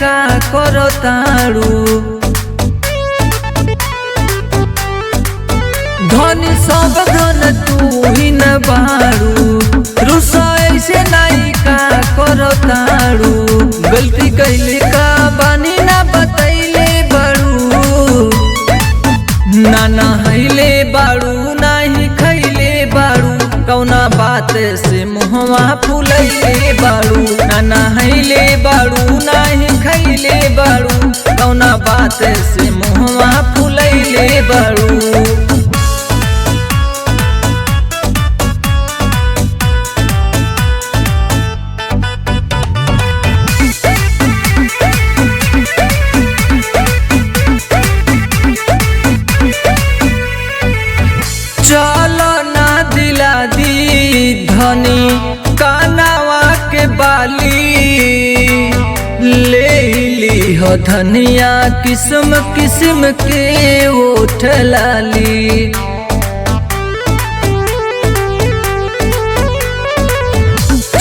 का करो तारू धनी सब धन तू ही न बारू रुसा ऐसे नहीं का करो तारू गलती कैले का बानी ना बतैले बारू ना नहैले बारू नाही खैले बारू कौना बात से मुहवा फुलैले बारू ना नहैले बारू नाही खैले बारू कौना बात से मुहवा फुलैले बारू। चलो ना दिला दी धनी कानावा के बाली ले ली हो धनिया किस्म किस्म के ओठ लाली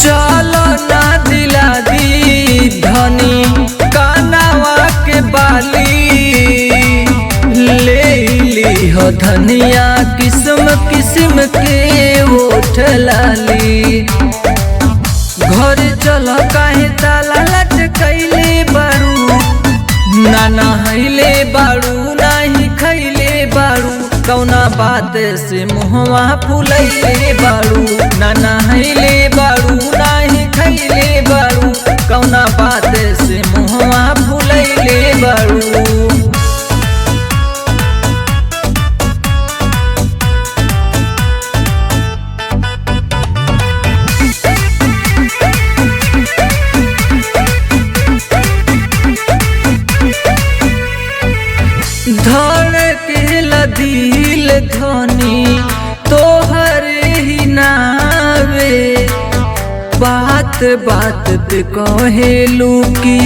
चलो ना दिला दी धनी कानावा के बाली ले ली हो धनिया किस्म किस्म के ओठ लाली घर चल काहे ताला लटकैले बारू ना नहैले बारू नाही खैले बारू कौना बात से मुहवा फुलैले बारू ना नहैले बारू नाही खैले बारू कौना बात से मुहवा फुलैले बारू। धड़केला दिल धनी तोहर ही नावे बात बात पे कहेलू कि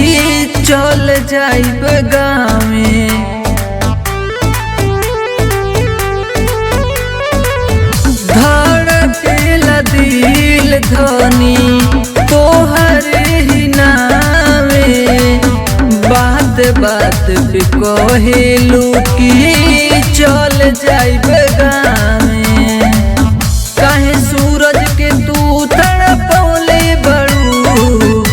चल जाइब गाँवे धड़केला दिल धनी तोहर ही नावे बात बात पे कहेलू कि चल जाइब गाँवे काहे सूरज के तू तड़पौले बारू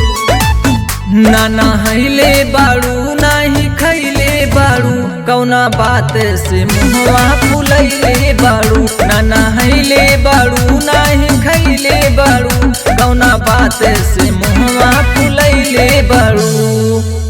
ना नहैले बारू नाही खैले बारू कौना बात से मुहवा फुलैले बारू ना नहैले बारू नाही खैले बारू कौना बात से मुहवा फुलैले बारू।